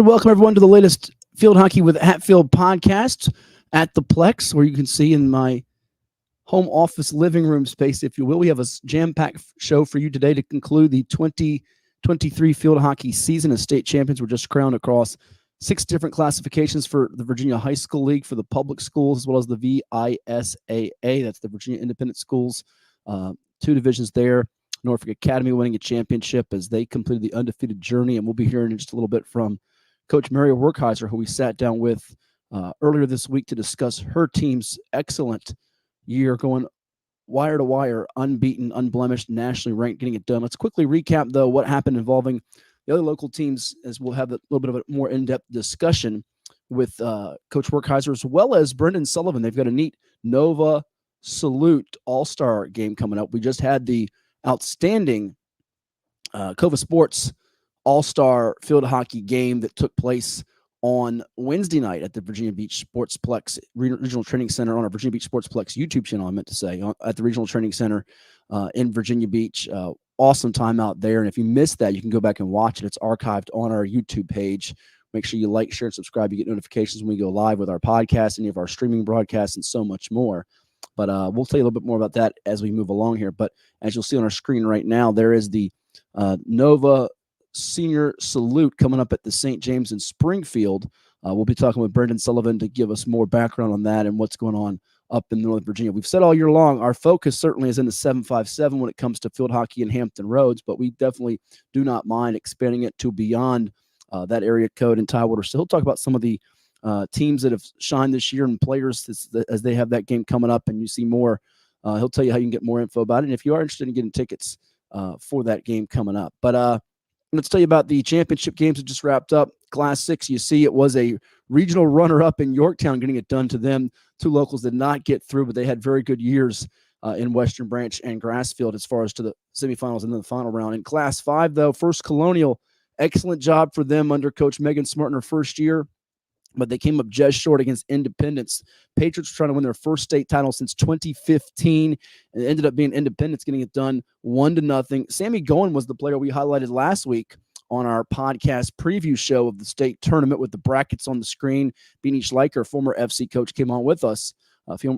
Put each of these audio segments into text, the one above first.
And welcome everyone to the latest Field Hockey with Hatfield podcast at the Plex, where you can see in my home office living room space, if you will. We have a jam-packed show for you today to conclude the 2023 Field Hockey season. As state champions were just crowned across 6 different classifications for the Virginia High School League for the public schools, as well as the VISAA. That's the Virginia Independent Schools. 2 divisions there. Norfolk Academy winning a championship as they completed the undefeated journey. And we'll be hearing in just a little bit from Coach Mary Werkheiser, who we sat down with earlier this week to discuss her team's excellent year, going wire to wire, unbeaten, unblemished, nationally ranked, getting it done. Let's quickly recap, though, what happened involving the other local teams, as we'll have a little bit of a more in-depth discussion with Coach Werkheiser, as well as Brendan Sullivan. They've got a neat Nova Salute All-Star game coming up. We just had the outstanding Cova Sports All-Star Field Hockey game that took place on Wednesday night at the Virginia Beach Sportsplex Regional Training Center on our Virginia Beach Sportsplex YouTube channel, I meant to say, at the Regional Training Center in Virginia Beach. Awesome time out there. And if you missed that, you can go back and watch it. It's archived on our YouTube page. Make sure you like, share, and subscribe. You get notifications when we go live with our podcast, any of our streaming broadcasts, and so much more. But we'll tell you a little bit more about that as we move along here. But as you'll see on our screen right now, there is the Nova Senior Salute coming up at the St. James in Springfield. We'll be talking with Brendan Sullivan to give us more background on that and what's going on up in Northern Virginia. We've said all year long, our focus certainly is in the 757 when it comes to field hockey in Hampton Roads, but we definitely do not mind expanding it to beyond that area code in Tidewater. So he'll talk about some of the teams that have shined this year and players as they have that game coming up, and you see more. He'll tell you how you can get more info about it, and if you are interested in getting tickets for that game coming up. But let's tell you about the championship games that just wrapped up. Class 6, you see it was a regional runner-up in Yorktown getting it done to them. 2 locals did not get through, but they had very good years in Western Branch and Grassfield as far as to the semifinals and then the final round. In Class 5, though, First Colonial, excellent job for them under Coach Megan Smart in her first year, but they came up just short against Independence. Patriots were trying to win their first state title since 2015, and it ended up being Independence getting it done 1-0. Sammy Goen was the player we highlighted last week on our podcast preview show of the state tournament with the brackets on the screen. Beanie Schleicher, former FC coach, came on with us,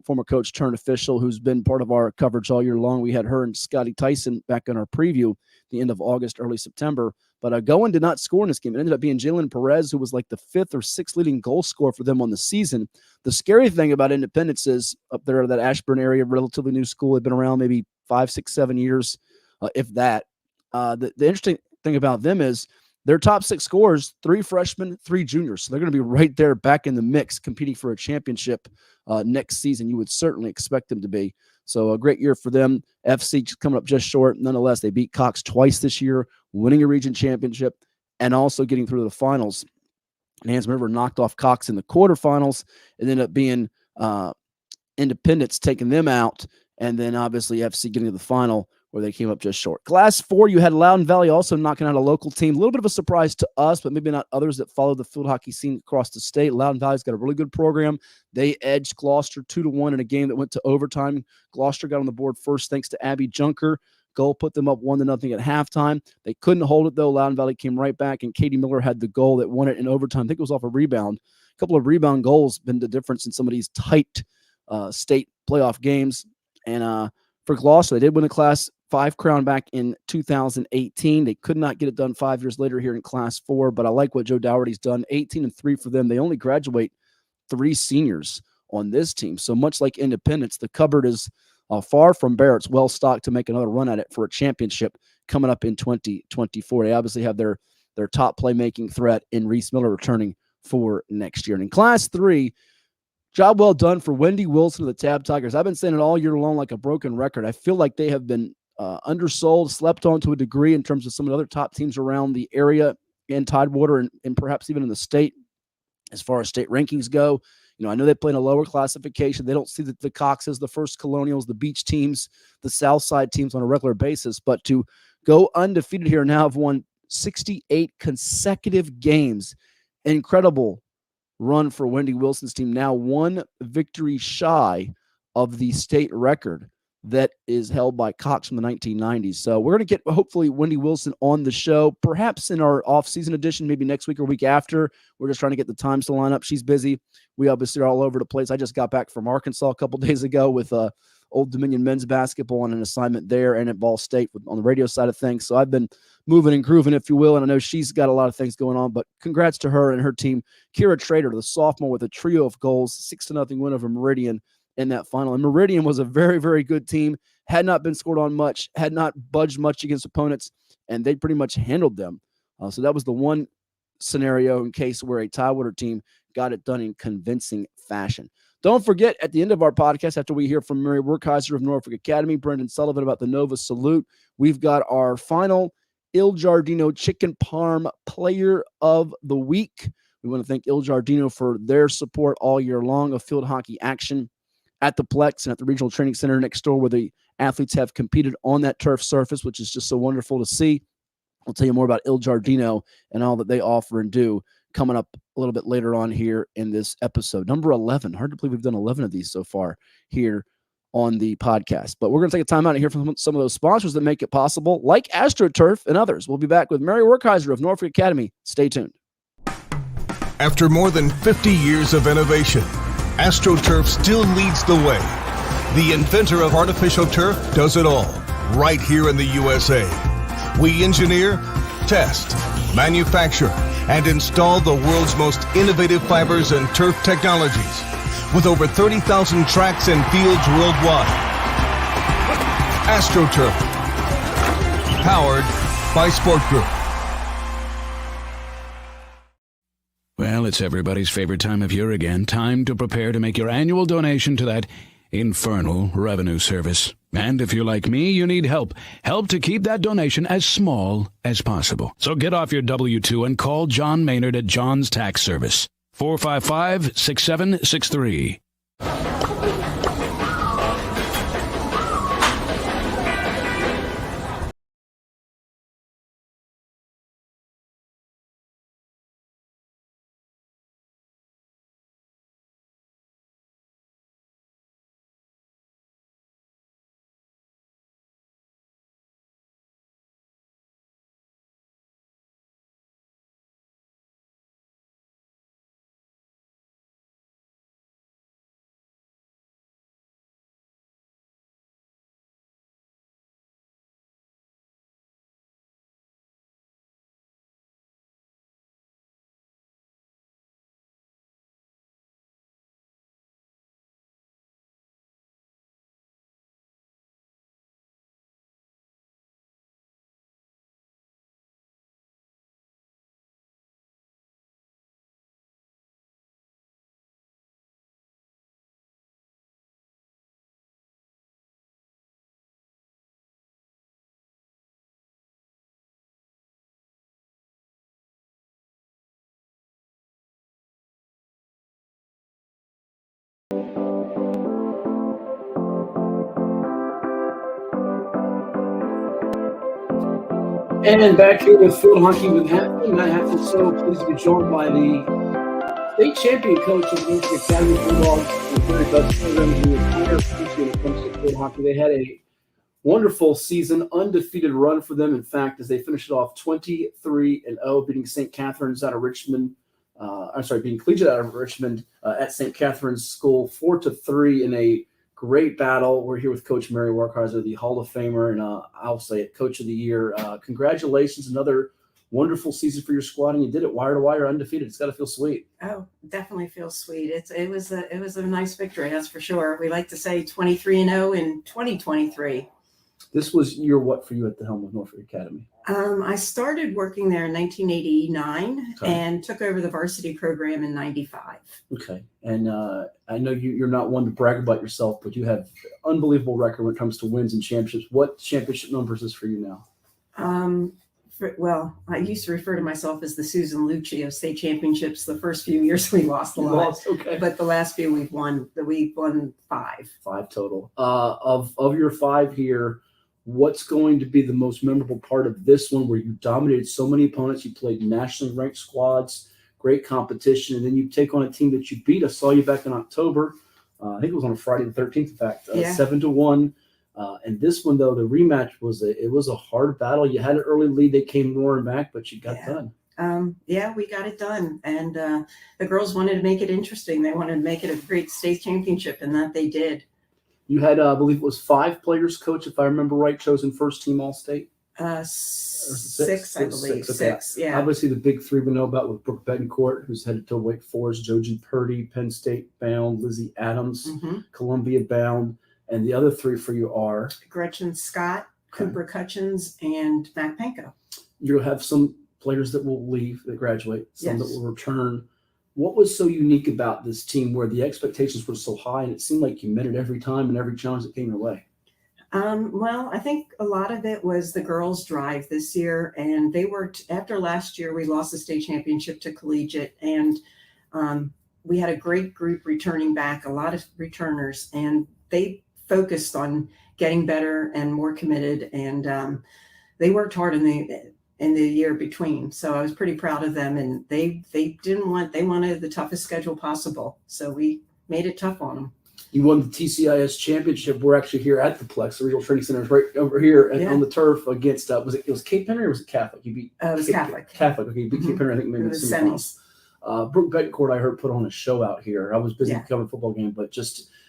former coach turned official, who's been part of our coverage all year long. We had her and Scotty Tyson back in our preview the end of August, early September. But Goen did not score in this game. It ended up being Jalen Perez, who was like the 5th or 6th leading goal scorer for them on the season. The scary thing about Independence is up there, that Ashburn area, relatively new school. They've been around maybe 5, 6, 7 years, if that. The interesting thing about them is their top 6 scorers, 3 freshmen, 3 juniors. So they're going to be right there back in the mix competing for a championship next season. You would certainly expect them to be. So a great year for them. FC coming up just short. Nonetheless, they beat Cox twice this year, winning a region championship and also getting through the finals. And Hanson River knocked off Cox in the quarterfinals. It ended up being Independence taking them out, and then obviously FC getting to the final where they came up just short. Class 4, you had Loudoun Valley also knocking out a local team. A little bit of a surprise to us, but maybe not others that follow the field hockey scene across the state. Loudoun Valley's got a really good program. They edged Gloucester 2-1 in a game that went to overtime. Gloucester got on the board first thanks to Abby Junker. Goal put them up 1-0 at halftime. They couldn't hold it, though. Loudoun Valley came right back, and Katie Miller had the goal that won it in overtime. I think it was off a rebound. A couple of rebound goals been the difference in some of these tight state playoff games. And for Gloucester, they did win a Class 5 crown back in 2018. They could not get it done 5 years later here in Class 4, but I like what Joe Dougherty's done. 18-3 for them. They only graduate 3 seniors on this team. So much like Independence, the cupboard is far from bare. It's well stocked to make another run at it for a championship coming up in 2024. They obviously have their top playmaking threat in Reese Miller returning for next year. And in Class 3, job well done for Wendy Wilson of the Tabb Tigers. I've been saying it all year long like a broken record. I feel like they have been undersold, slept on to a degree in terms of some of the other top teams around the area in Tidewater and perhaps even in the state as far as state rankings go. You know, I know they play in a lower classification. They don't see the Coxes, the First Colonials, the Beach teams, the South Side teams on a regular basis. But to go undefeated here now, have won 68 consecutive games. Incredible run for Wendy Wilson's team. Now 1 victory shy of the state record that is held by Cox from the 1990s. So we're going to get, hopefully, Wendy Wilson on the show, perhaps in our off-season edition, maybe next week or week after. We're just trying to get the times to line up. She's busy. We obviously are all over the place. I just got back from Arkansas a couple days ago with Old Dominion men's basketball on an assignment there and at Ball State on the radio side of things. So I've been moving and grooving, if you will, and I know she's got a lot of things going on, but congrats to her and her team. Kira Trader, the sophomore, with a trio of goals, 6-0 win over Meridian in that final. And Meridian was a very, very good team, had not been scored on much, had not budged much against opponents, and they pretty much handled them. So that was the one scenario in case where a Tidewater team got it done in convincing fashion. Don't forget, at the end of our podcast, after we hear from Mary Werkheiser of Norfolk Academy, Brendan Sullivan about the Nova Salute, we've got our final Il Giardino Chicken Parm Player of the Week. We want to thank Il Giardino for their support all year long of field hockey action at the Plex and at the Regional Training Center next door, where the athletes have competed on that turf surface, which is just so wonderful to see. I'll tell you more about Il Giardino and all that they offer and do coming up a little bit later on here in this episode. Number 11. Hard to believe we've done 11 of these so far here on the podcast. But we're going to take a time out and hear from some of those sponsors that make it possible, like AstroTurf and others. We'll be back with Mary Werkheiser of Norfolk Academy. Stay tuned. After more than 50 years of innovation, AstroTurf still leads the way. The inventor of artificial turf does it all, right here in the USA. We engineer, test, manufacture, and install the world's most innovative fibers and turf technologies, with over 30,000 tracks and fields worldwide. AstroTurf, powered by Sport Group. Well, it's everybody's favorite time of year again. Time to prepare to make your annual donation to that infernal revenue service. And if you're like me, you need help. Help to keep that donation as small as possible. So get off your W-2 and call John Maynard at John's Tax Service. 455-6763. And back here with field hockey with Hatfield. Matt Hatfield, so pleased to be joined by the state champion coach of the Norfolk Academy Bulldogs, the very best program in the entire country when it comes to field hockey. They had a wonderful season, undefeated run for them. In fact, as they finished it off 23-0, beating St. Catherine's out of Richmond. Beating Collegiate out of Richmond at St. Catherine's School 4-3 in a great battle. We're here with Coach Mary Werkheiser, the Hall of Famer, and I'll say it, Coach of the Year. Congratulations, another wonderful season for your squad, and you did it wire to wire, undefeated. It's got to feel sweet. Oh, definitely feels sweet. It was a nice victory, that's for sure. We like to say 23-0 in 2023. This was year what for you at the helm of Norfolk Academy? I started working there in 1989 and took over the varsity program in 95. Okay. And I know you're not one to brag about yourself, but you have unbelievable record when it comes to wins and championships. What championship numbers is for you now? I used to refer to myself as the Susan Lucci of state championships. The first few years we lost a lot, okay. But the last few we've won. We've won 5. 5 total. Of your 5 here, what's going to be the most memorable part of this one where you dominated so many opponents? You played nationally ranked squads, great competition, and then you take on a team that you beat. I saw you back in October. I think it was on a Friday the 13th, in fact, 7-1. And this one, though, the rematch was a hard battle. You had an early lead. They came roaring back, but you got done. We got it done. And the girls wanted to make it interesting. They wanted to make it a great state championship, and that they did. You had, I believe it was 5 players, Coach, if I remember right, chosen first team All-State? Six, I believe. Six, yeah. Obviously, the big 3 we know about with Brooke Betancourt, who's headed to Wake Forest, Joji Purdy, Penn State bound, Lizzie Adams, Columbia bound, and the other 3 for you are? Gretchen Scott, Cooper Cutchins, and Mac Panko. You'll have some players that will leave, that graduate, some that will return. What was so unique about this team where the expectations were so high and it seemed like you met it every time and every challenge that came your way? Well, I think a lot of it was the girls' drive this year, and they worked after last year. We lost the state championship to collegiate, and we had a great group returning back, a lot of returners, and they focused on getting better and more committed, and they worked hard in the year between. So I was pretty proud of them, and they wanted the toughest schedule possible. So we made it tough on them. You won the TCIS championship. We're actually here at the Plex, the Regional Training Center is right over here on the turf against, it was Cape Henry or was it Catholic? You beat it was Catholic. Catholic. Okay, you beat Cape Henry, I think maybe in the semis. Brooke Betancourt, I heard, put on a show out here. I was busy covering a football game, but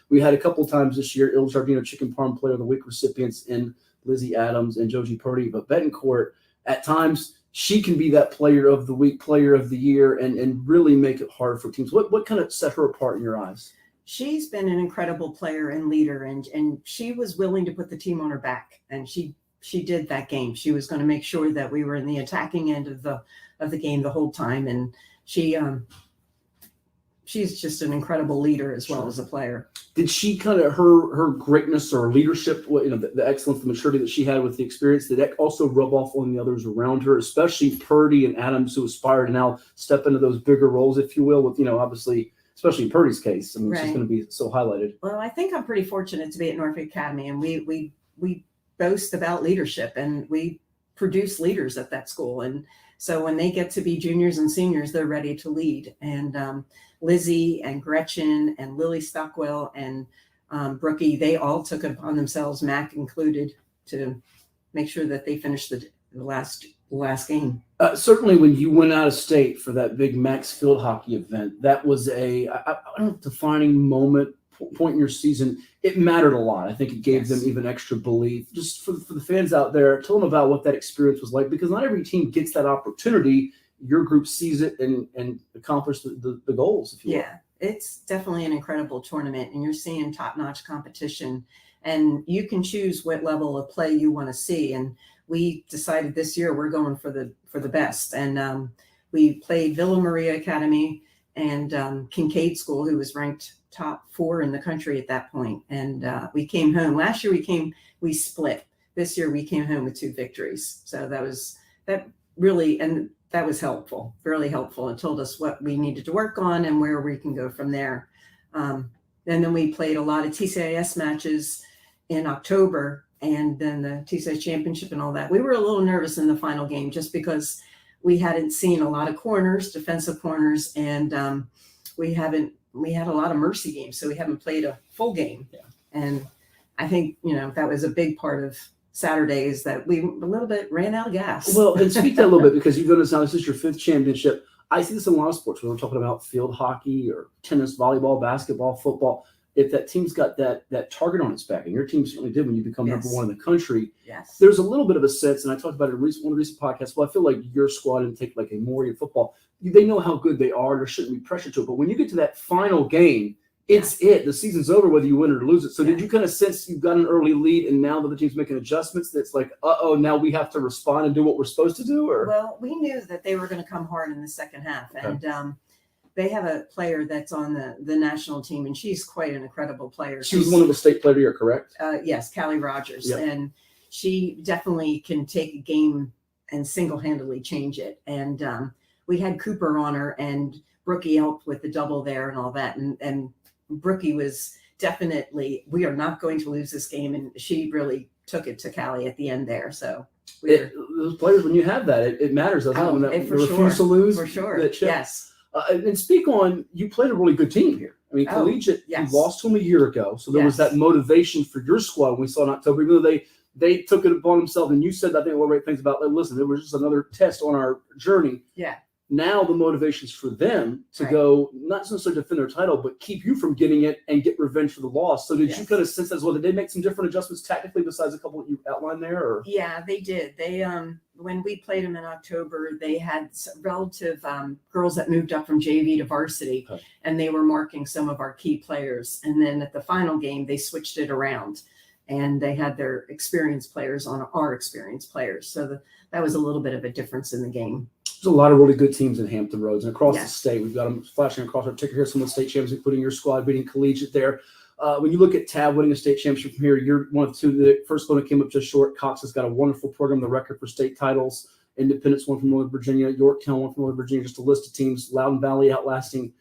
we had a couple of times this year, Giardino Chicken Parm Player of the Week recipients in Lizzie Adams and Joji Purdy, but Betancourt, at times, she can be that player of the week, player of the year, and really make it hard for teams. What kind of set her apart in your eyes? She's been an incredible player and leader, and she was willing to put the team on her back, and she did that game. She was going to make sure that we were in the attacking end of the game the whole time, and she's just an incredible leader as well as a player. Did she kind of her greatness or leadership, the excellence, the maturity that she had with the experience, did that also rub off on the others around her, especially Purdy and Adams, who aspire to now step into those bigger roles, if you will, with obviously. Especially in Purdy's case, she's going to be so highlighted. Well, I think I'm pretty fortunate to be at Norfolk Academy, and we boast about leadership, and we produce leaders at that school. And so when they get to be juniors and seniors, they're ready to lead. And Lizzie and Gretchen and Lily Stockwell and Brookie, they all took it upon themselves, Mac included, to make sure that they finished the last game. Certainly when you went out of state for that big Max field hockey event, that was a defining moment, point in your season. It mattered a lot. I think it gave them even extra belief. Just for the fans out there, tell them about what that experience was like, because not every team gets that opportunity. Your group sees it and accomplish the goals, if you will. Yeah, it's definitely an incredible tournament, and you're seeing top-notch competition, and you can choose what level of play you want to see. And we decided this year we're going for the best, and we played Villa Maria Academy and Kincaid School, who was ranked top 4 in the country at that point. And we came home. Last year we split. This year we came home with 2 victories. So that was helpful, really helpful. It told us what we needed to work on and where we can go from there. And then we played a lot of TCIS matches in October, and then the TCIS championship and all that. We were a little nervous in the final game just because we hadn't seen a lot of corners, defensive corners, and we had a lot of mercy games, so we haven't played a full game. Yeah. And I think, that was a big part of Saturday, is that we a little bit ran out of gas. Well, and speak that a little bit, because you've done this now. This is your 5th championship. I see this in a lot of sports when we're talking about field hockey or tennis, volleyball, basketball, football. If that team's got that target on its back, and your team certainly did when you become number 1 in the country, there's a little bit of a sense, and I talked about it in one of the recent podcasts, well, I feel like your squad didn't take like a Maury football. They know how good they are. There shouldn't be pressure to it. But when you get to that final game, it's it. The season's over whether you win or lose it. So did you kind of sense you've got an early lead, and now that the team's making adjustments, that's like, now we have to respond and do what we're supposed to do? Or Well, we knew that they were going to come hard in the second half. Okay. And they have a player that's on the national team, and she's quite an incredible player. She was one of the state player of the year, correct? Yes, Callie Rogers. Yep. And she definitely can take a game and single-handedly change it. And we had Cooper on her, and Brookie helped with the double there and all that. And Brookie was definitely, we are not going to lose this game. And she really took it to Callie at the end there. So those players, when you have that, it matters. Doesn't it? When that refuse to lose. For sure. Yes. And speak on, you played a really good team here. I mean, collegiate, yes. you lost to them a year ago, so there was that motivation for your squad we saw in October, even though they took it upon themselves, and you said, I think, one of the right things about, listen, it was just another test on our journey. Yeah. Now the motivation's for them to go, not necessarily defend their title, but keep you from getting it and get revenge for the loss. So did you kind of sense that as well? Did they make some different adjustments tactically besides a couple that you outlined there? Or? Yeah, they did. They when we played them in October, they had relative girls that moved up from JV to varsity, and they were marking some of our key players. And then at the final game, they switched it around, and they had their experienced players on our experienced players. So that was a little bit of a difference in the game. There's a lot of really good teams in Hampton Roads and across the state. We've got them flashing across our ticker here. Some of the state champions, including your squad, beating collegiate there. When you look at Tabb winning a state championship from here, you're one of two. The First Colonial came up just short. Cox has got a wonderful program, the record for state titles. Independence won from Northern Virginia. Yorktown won from Northern Virginia. Just a list of teams. Loudoun Valley outlasting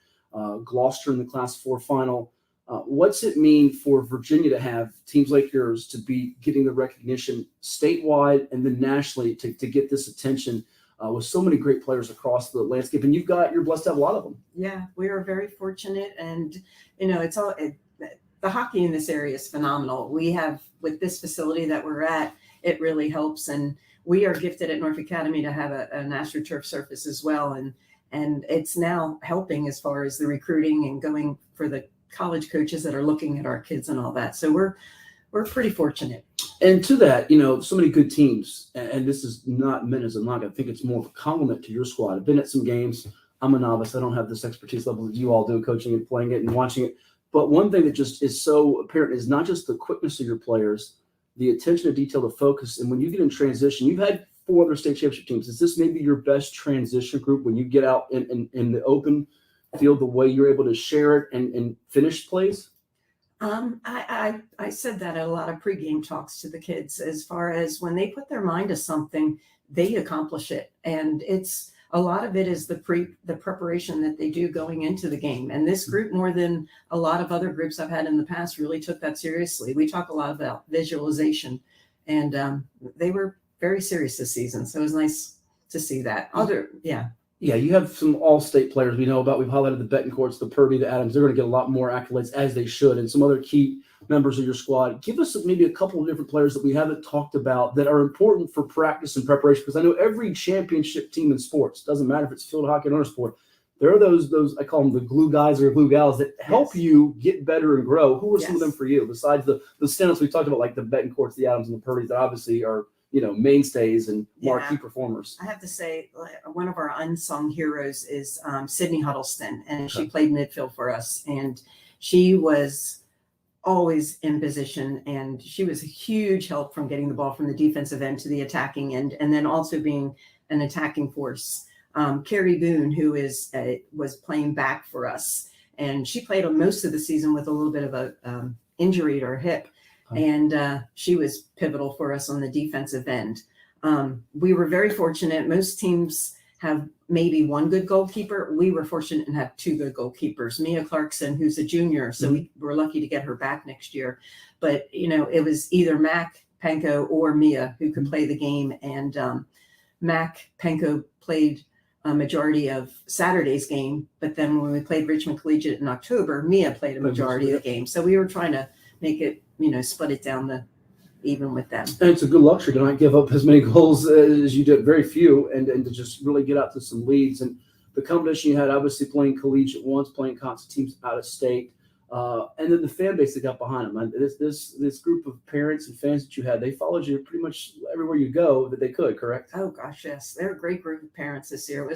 Gloucester in the Class 4 final. What's it mean for Virginia to have teams like yours to be getting the recognition statewide and then nationally to get this attention? With so many great players across the landscape, and you're blessed to have a lot of them. Yeah, we are very fortunate, and it's all the hockey in this area is phenomenal. We have, with this facility that we're at, it really helps, and we are gifted at Norfolk Academy to have an AstroTurf surface as well, and it's now helping as far as the recruiting and going for the college coaches that are looking at our kids and all that. So we're pretty fortunate. And to that, so many good teams, and this is not meant as a knock. I think it's more of a compliment to your squad. I've been at some games. I'm a novice. I don't have this expertise level that you all do, coaching and playing it and watching it. But one thing that just is so apparent is not just the quickness of your players, the attention to detail, the focus. And when you get in transition, you've had 4 other state championship teams. Is this maybe your best transition group when you get out in the open field, the way you're able to share it and finish plays? I said that at a lot of pregame talks to the kids, as far as when they put their mind to something, they accomplish it. And it's a lot of it is the preparation that they do going into the game. And this group, more than a lot of other groups I've had in the past, really took that seriously. We talk a lot about visualization, and they were very serious this season. So it was nice to see that. Yeah, you have some all-state players we know about. We've highlighted the Betancourts, the Purdy, the Adams. They're going to get a lot more accolades, as they should, and some other key members of your squad. Give us maybe a couple of different players that we haven't talked about that are important for practice and preparation, because I know every championship team in sports, doesn't matter if it's field hockey or another sport, there are those I call them the glue guys or glue gals that help you get better and grow. Who are some of them for you, besides the stand-ups we talked about, like the Betancourts, the Adams, and the Purdys that obviously are mainstays and marquee performers? I have to say, one of our unsung heroes is Sydney Huddleston, and she played midfield for us, and she was always in position, and she was a huge help from getting the ball from the defensive end to the attacking end, and then also being an attacking force. Carrie Boone, who was playing back for us, and she played most of the season with a little bit of a injury to her hip. And she was pivotal for us on the defensive end. We were very fortunate. Most teams have maybe one good goalkeeper. We were fortunate and have 2 good goalkeepers. Mia Clarkson, who's a junior, so we were lucky to get her back next year. But, it was either Mac Panko or Mia who could play the game. And Mac Panko played a majority of Saturday's game. But then when we played Richmond Collegiate in October, Mia played a majority of the game. So we were trying to make it, split it down even with them. And it's a good luxury to not give up as many goals as you did, very few, and to just really get out to some leads. And the combination you had, obviously playing collegiate once, playing constant teams out of state, and then the fan base that got behind them. And this group of parents and fans that you had, they followed you pretty much everywhere you go that they could, correct? Oh gosh, yes. They're a great group of parents this year.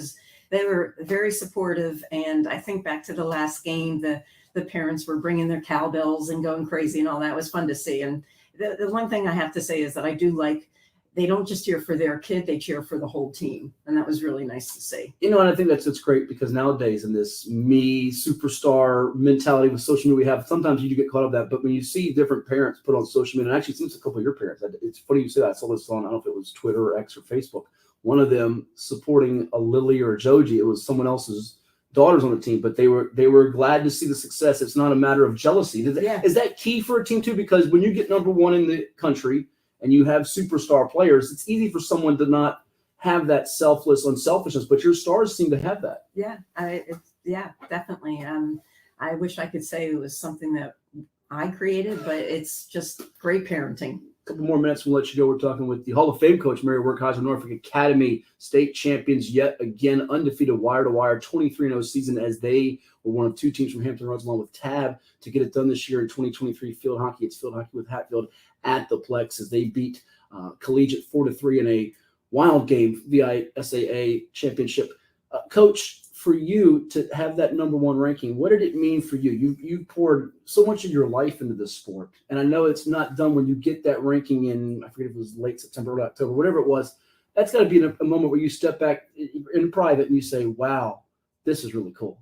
They were very supportive, and I think back to the last game, the parents were bringing their cowbells and going crazy and all that. It was fun to see. And the one thing I have to say is that I do like, they don't just cheer for their kid, they cheer for the whole team. And that was really nice to see. And I think it's great, because nowadays in this me superstar mentality with social media we have, sometimes you do get caught up in that. But when you see different parents put on social media, and actually it seems a couple of your parents, it's funny you say that. I saw this on, I don't know if it was Twitter or X or Facebook, one of them supporting a Lily or a Joji. It was someone else's daughters on the team, but they were glad to see the success. It's not a matter of jealousy. Is that key for a team too? Because when you get number 1 in the country and you have superstar players, it's easy for someone to not have that selfless unselfishness, but your stars seem to have that. Yeah, definitely. I wish I could say it was something that I created, but it's just great parenting. A couple more minutes, we'll let you go. We're talking with the Hall of Fame coach, Mary Werkheiser, Norfolk Academy state champions yet again, undefeated wire-to-wire, 23-0 season as they were one of two teams from Hampton Roads along with Tabb to get it done this year in 2023 field hockey. It's field hockey with Hatfield at the Plex as they beat Collegiate 4-3 in a wild game via SAA championship. Coach, for you to have that number one ranking, what did it mean for you? You poured so much of your life into this sport, and I know it's not done when you get that ranking in, I forget if it was late September or October, whatever it was. That's got to be a moment where you step back in private and you say, wow, this is really cool.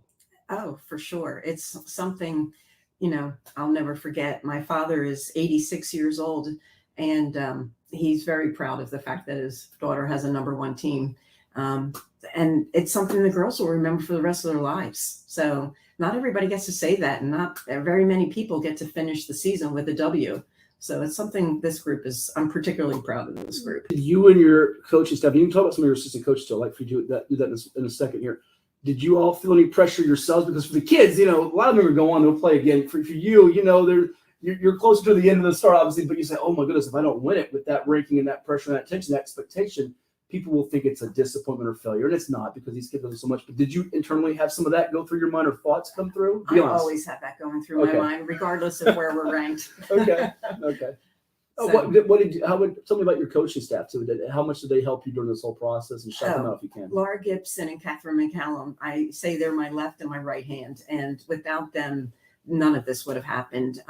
Oh, for sure. It's something, I'll never forget. My father is 86 years old, and he's very proud of the fact that his daughter has a number one team. And it's something the girls will remember for the rest of their lives. So not everybody gets to say that, and not very many people get to finish the season with a W. So it's something I'm particularly proud of this group. You and your coaching staff, you can talk about some of your assistant coaches still, like for you do that in a second here. Did you all feel any pressure yourselves? Because for the kids, a lot of them are going to go on to play again. For you, you're closer to the end of the start, obviously, but you say, oh my goodness, if I don't win it with that ranking and that pressure and that tension, that expectation, people will think it's a disappointment or failure, and it's not, because these kids are so much. But did you internally have some of that go through your mind, or thoughts come through? I always have that going through my mind, regardless of where we're ranked. Okay. So, tell me about your coaching staff too? How much did they help you during this whole process, and shout them out if you can? Laura Gibson and Catherine McCallum, I say they're my left and my right hand, and without them, none of this would have happened.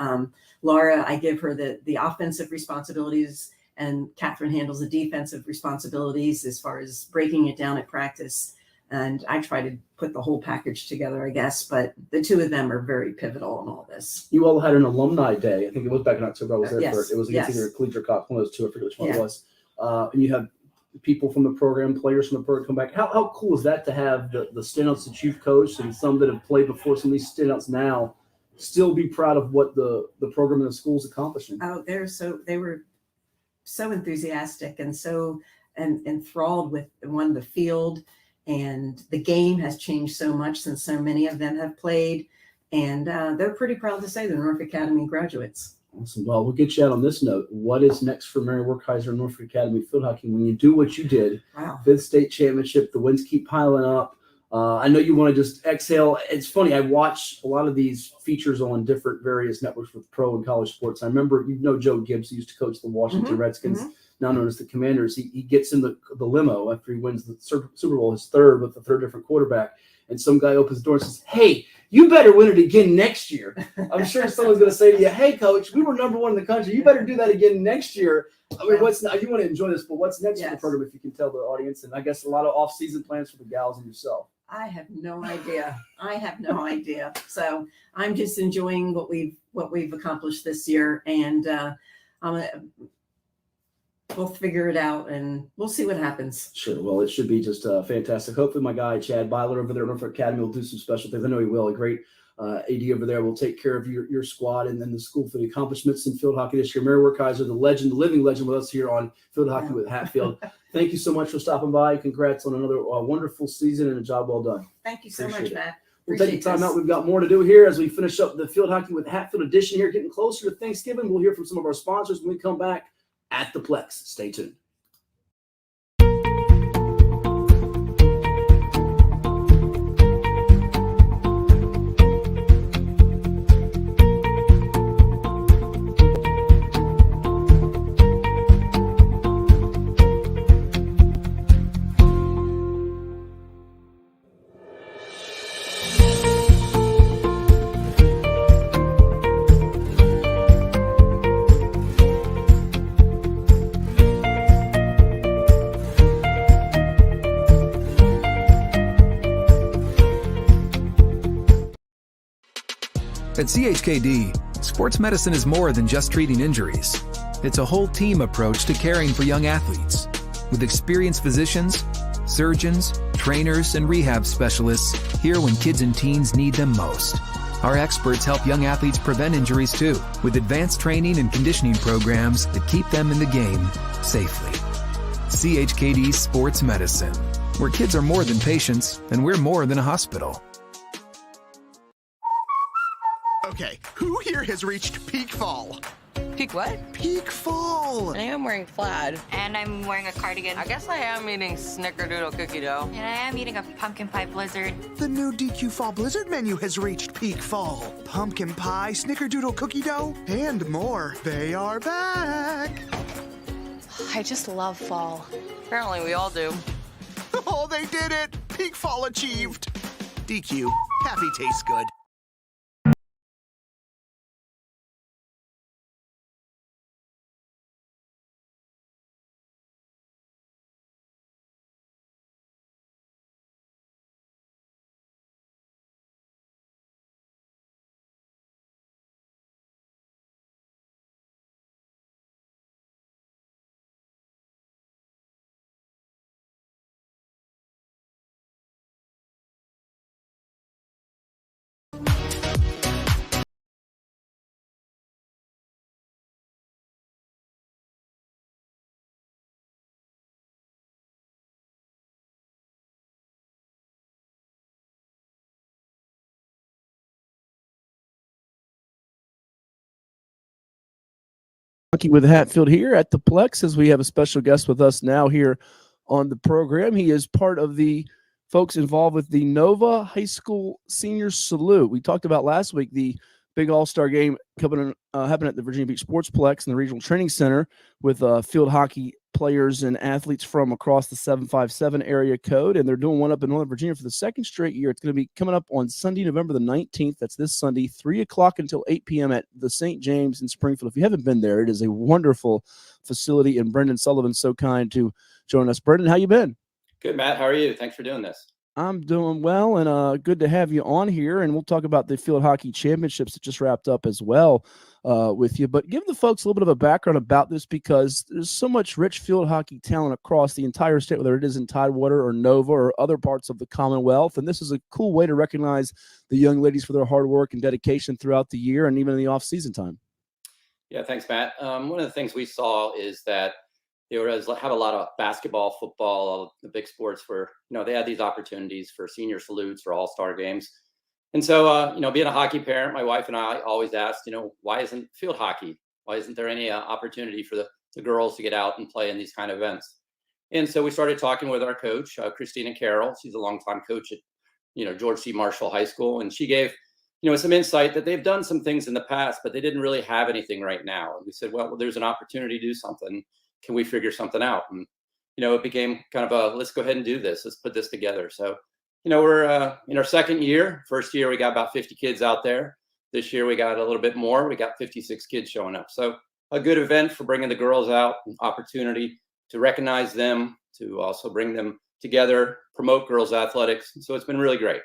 Laura, I give her the offensive responsibilities, and Catherine handles the defensive responsibilities as far as breaking it down at practice. And I try to put the whole package together, I guess. But the two of them are very pivotal in all this. You all had an alumni day. I think it was back in October. I was there yes, for it. It was against either Collegiate or Cox, one of those two. I forget which one it Yeah. was. And you have people from the program, players from the program come back. How cool is that to have the standouts that you've coached and some that have played before, some of these standouts now, still be proud of what the program and the school's accomplishing? Oh, they were so enthusiastic and so enthralled with the field, and the game has changed so much since so many of them have played, and they're pretty proud to say they're Norfolk Academy graduates. Awesome. Well, we'll get you out on this note. What is next for Mary Werkheiser and Norfolk Academy field hockey when you do what you did? Wow. 5th state championship, the wins keep piling up. I know you want to just exhale. It's funny. I watch a lot of these features on different various networks with pro and college sports. I remember, Joe Gibbs, who used to coach the Washington Redskins, now known as the Commanders. He gets in the limo after he wins the Super Bowl, his third, with the third different quarterback. And some guy opens the door and says, hey, you better win it again next year. I'm sure someone's going to say to you, hey, coach, we were number one in the country. You better do that again next year. I mean, you want to enjoy this, but what's next for the program, if you can tell the audience? And I guess a lot of off-season plans for the gals and yourself. I have no idea. So I'm just enjoying what we've accomplished this year, and we'll figure it out, and we'll see what happens. Sure. Well, it should be just fantastic. Hopefully my guy, Chad Byler over there at Norfolk Academy, will do some special things. I know he will. A great AD over there will take care of your squad and then the school for the accomplishments in field hockey this year. Mary Werkheiser, the living legend with us here on Field Hockey with Hatfield. Thank you so much for stopping by. Congrats on another wonderful season and a job well done. Thank you so much, Matt. We'll take the time out. We've got more to do here as we finish up the Field Hockey with Hatfield edition here, getting closer to Thanksgiving. We'll hear from some of our sponsors when we come back at the Plex. Stay tuned. At CHKD, sports medicine is more than just treating injuries. It's a whole team approach to caring for young athletes. With experienced physicians, surgeons, trainers, and rehab specialists here when kids and teens need them most. Our experts help young athletes prevent injuries too, with advanced training and conditioning programs that keep them in the game safely. CHKD Sports Medicine, where kids are more than patients and we're more than a hospital. Okay, who here has reached peak fall? Peak what? Peak fall! I am wearing plaid. And I'm wearing a cardigan. I guess I am eating snickerdoodle cookie dough. And I am eating a pumpkin pie blizzard. The new DQ Fall Blizzard menu has reached peak fall. Pumpkin pie, snickerdoodle cookie dough, and more. They are back! I just love fall. Apparently we all do. Oh, they did it! Peak fall achieved! DQ, happy tastes good. With Hatfield here at the Plex, as we have a special guest with us now here on the program. He is part of the folks involved with the Nova High School Senior Salute. We talked about last week the big all-star game happening at the Virginia Beach Sportsplex in the Regional Training Center with field hockey players and athletes from across the 757 area code, and they're doing one up in Northern Virginia for the second straight year. It's going to be coming up on Sunday, November the 19th. That's this Sunday, 3 o'clock until 8 p.m. at the St. James in Springfield. If you haven't been there, it is a wonderful facility, and Brendan Sullivan's so kind to join us. Brendan, how you been? Good, Matt. How are you? Thanks for doing this. I'm doing well, and good to have you on here. And we'll talk about the field hockey championships that just wrapped up as well with you. But give the folks a little bit of a background about this, because there's so much rich field hockey talent across the entire state, whether it is in Tidewater or Nova or other parts of the Commonwealth. And this is a cool way to recognize the young ladies for their hard work and dedication throughout the year and even in the off-season time. Yeah, thanks, Matt. One of the things we saw is that they have a lot of basketball, football, all the big sports where, they had these opportunities for senior salutes or all-star games. And so, being a hockey parent, my wife and I always asked, why isn't field hockey? Why isn't there any opportunity for the girls to get out and play in these kind of events? And so we started talking with our coach, Christina Carroll. She's a longtime coach at, George C. Marshall High School. And she gave, some insight that they've done some things in the past, but they didn't really have anything right now. And we said, well, there's an opportunity to do something. Can we figure something out? And, it became kind of let's go ahead and do this. Let's put this together. So, we're in our second year. First year, we got about 50 kids out there. This year, we got a little bit more. We got 56 kids showing up. So a good event for bringing the girls out, an opportunity to recognize them, to also bring them together, promote girls athletics. So it's been really great.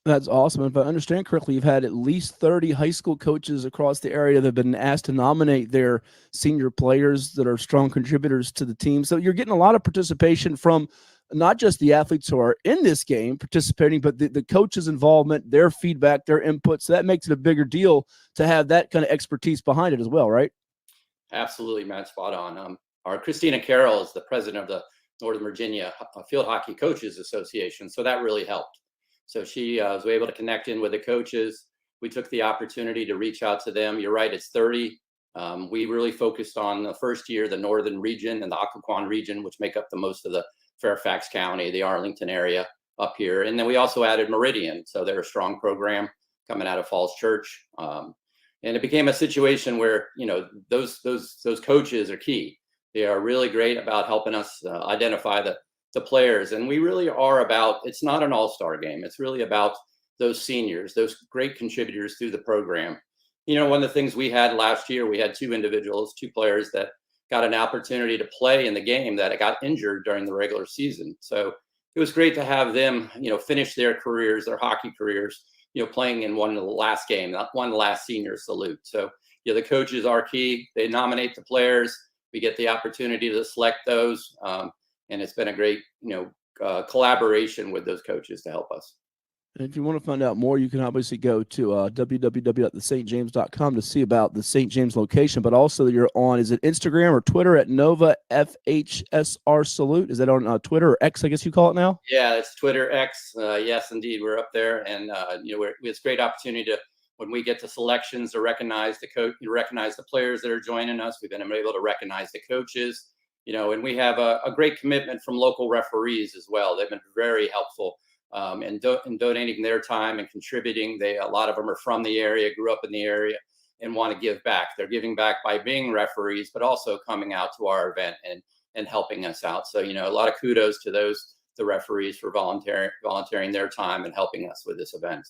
That's awesome. If I understand correctly, you've had at least 30 high school coaches across the area that have been asked to nominate their senior players that are strong contributors to the team. So you're getting a lot of participation from not just the athletes who are in this game participating, but the coaches' involvement, their feedback, their input. So that makes it a bigger deal to have that kind of expertise behind it as well, right? Absolutely, Matt. Spot on. Our Christina Carroll is the president of the Northern Virginia Field Hockey Coaches Association. So that really helped. So she was able to connect in with the coaches. We took the opportunity to reach out to them. You're right, it's 30. We really focused on the first year, the Northern region and the Occoquan region, which make up the most of the Fairfax County, the Arlington area up here. And then we also added Meridian. So they're a strong program coming out of Falls Church. And it became a situation where, those coaches are key. They are really great about helping us identify the players. And we really are about, it's not an all-star game. It's really about those seniors, those great contributors through the program. One of the things we had last year, we had two players that got an opportunity to play in the game that got injured during the regular season. So it was great to have them, finish their careers, their hockey careers, playing in one of the last game, not one last senior salute. So, the coaches are key. They nominate the players. We get the opportunity to select those. And it's been a great, collaboration with those coaches to help us. And if you want to find out more, you can obviously go to www.thestjames.com to see about the St. James location. But also you're on, is it Instagram or Twitter at Nova FHSR Salute? Is that on Twitter or X, I guess you call it now? Yeah, it's Twitter, X. Yes, indeed. We're up there. And, it's a great opportunity when we get to selections to recognize the coach, recognize the players that are joining us. We've been able to recognize the coaches, and we have a great commitment from local referees as well. They've been very helpful in donating their time and contributing. A lot of them are from the area, grew up in the area, and want to give back. They're giving back by being referees, but also coming out to our event and helping us out. So, a lot of kudos to the referees for volunteering their time and helping us with this event.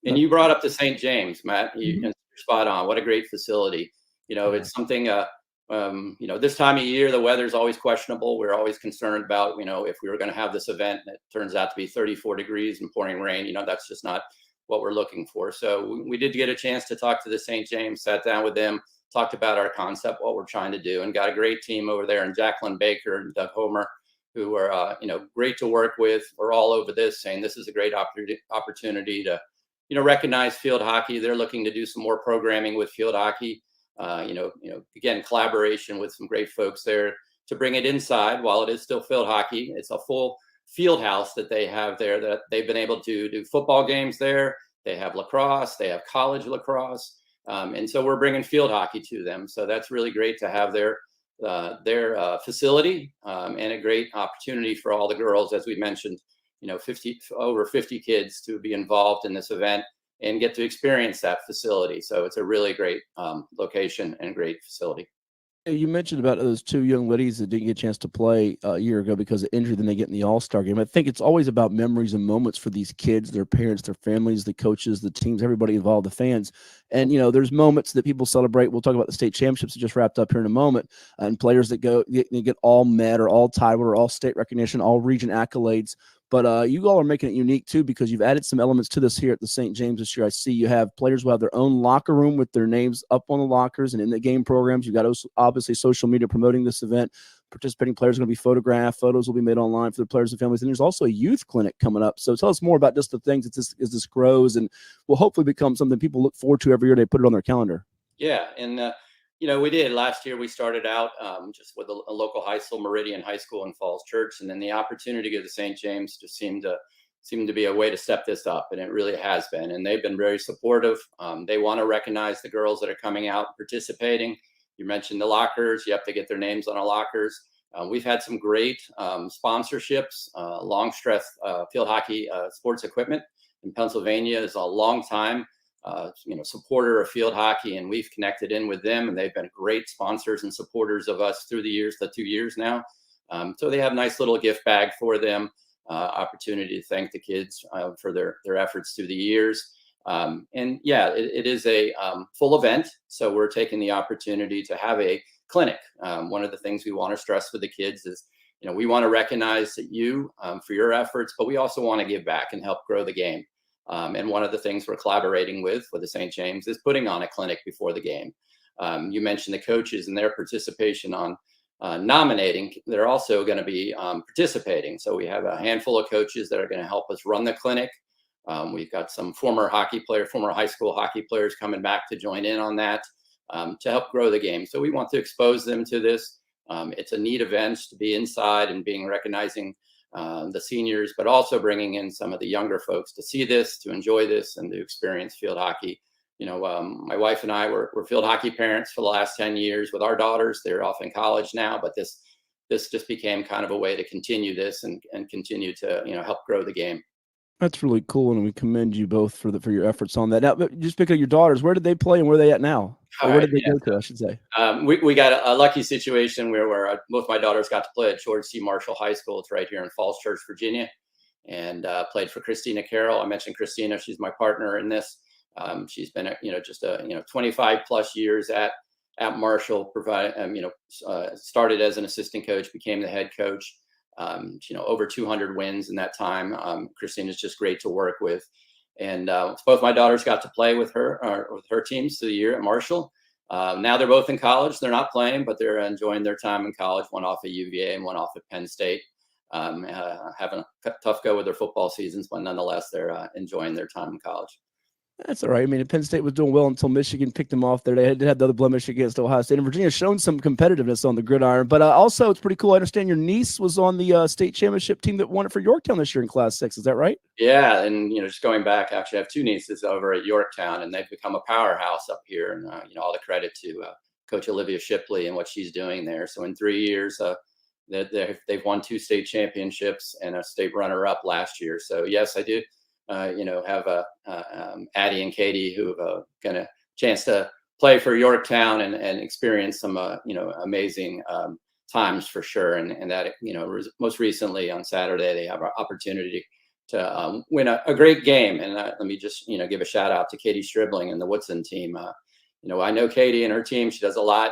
And you brought up the St. James, Matt. You're spot on. What a great facility. It's something, this time of year, the weather's always questionable. We're always concerned about, if we were going to have this event and it turns out to be 34 degrees and pouring rain, that's just not what we're looking for. So we did get a chance to talk to the St. James, sat down with them, talked about our concept, what we're trying to do, and got a great team over there, and Jacqueline Baker and Doug Homer, who are, great to work with. We're all over this, saying this is a great opportunity to, recognize field hockey. They're looking to do some more programming with field hockey. Again, collaboration with some great folks there to bring it inside while it is still field hockey. It's a full field house that they have there that they've been able to do football games there. They have lacrosse, they have college lacrosse. And so we're bringing field hockey to them. So that's really great to have their facility and a great opportunity for all the girls, as we mentioned, over 50 kids to be involved in this event and get to experience that facility. So it's a really great location and great facility. You mentioned about those two young ladies that didn't get a chance to play a year ago because of injury, then they get in the All-Star game. I think it's always about memories and moments for these kids, their parents, their families, the coaches, the teams, everybody involved, the fans. And, there's moments that people celebrate. We'll talk about the state championships that just wrapped up here in a moment, and players that get all met or all tied or all state recognition, all region accolades. But you all are making it unique, too, because you've added some elements to this here at the St. James this year. I see you have players who have their own locker room with their names up on the lockers and in the game programs. You've got obviously social media promoting this event. Participating players are going to be photographed. Photos will be made online for the players and families. And there's also a youth clinic coming up. So tell us more about just the things as this grows and will hopefully become something people look forward to every year. They put it on their calendar. Yeah, and we did last year. We started out just with a local high school, Meridian High School in Falls Church, and then the opportunity to go to St. James just seemed to be a way to step this up, and it really has been. And they've been very supportive. They want to recognize the girls that are coming out participating. You mentioned the lockers. You have to get their names on our lockers. We've had some great sponsorships. Longstreth Field Hockey Sports Equipment in Pennsylvania is a long time supporter of field hockey, and we've connected in with them, and they've been great sponsors and supporters of us through the 2 years now. So they have a nice little gift bag for them, opportunity to thank the kids for their efforts through the years. And yeah, it is a full event. So we're taking the opportunity to have a clinic. One of the things we want to stress with the kids is, we want to recognize you for your efforts, but we also want to give back and help grow the game. And one of the things we're collaborating with the St. James is putting on a clinic before the game. You mentioned the coaches and their participation on nominating. They're also going to be participating. So we have a handful of coaches that are going to help us run the clinic. We've got some former high school hockey players coming back to join in on that to help grow the game. So we want to expose them to this. It's a neat event to be inside and recognizing the seniors, but also bringing in some of the younger folks to see this, to enjoy this, and to experience field hockey. My wife and I were field hockey parents for the last 10 years with our daughters. They're off in college now, but this just became kind of a way to continue this and continue to help grow the game. That's really cool, and we commend you both for your efforts on that. Now, but just picking up your daughters, where did they play and where are they at now? Or where did they go to, I should say? We got a lucky situation where both my daughters got to play at George C. Marshall High School. It's right here in Falls Church, Virginia, and played for Christina Carroll. I mentioned Christina; she's my partner in this. She's been 25 plus years at Marshall. Started as an assistant coach, became the head coach. Over 200 wins in that time. Christina's just great to work with. And both my daughters got to play with her teams through the year at Marshall. Now they're both in college. They're not playing, but they're enjoying their time in college, one off at UVA and one off at Penn State. Having a tough go with their football seasons, but nonetheless, they're enjoying their time in college. That's all right. I mean, Penn State was doing well until Michigan picked them off there. They did have the other blemish against Ohio State, and Virginia's shown some competitiveness on the gridiron. But also, it's pretty cool. I understand your niece was on the state championship team that won it for Yorktown this year in Class 6. Is that right? Yeah, and just going back, actually, I have two nieces over at Yorktown, and they've become a powerhouse up here. And all the credit to Coach Olivia Shipley and what she's doing there. So in 3 years, they've won 2 state championships and a state runner-up last year. So yes, I do. Have Addie and Katie who have got a chance to play for Yorktown and experience some amazing times for sure. And that most recently on Saturday they have an opportunity to win a great game. And let me just give a shout out to Katie Stribling and the Woodson team. I know Katie and her team. She does a lot.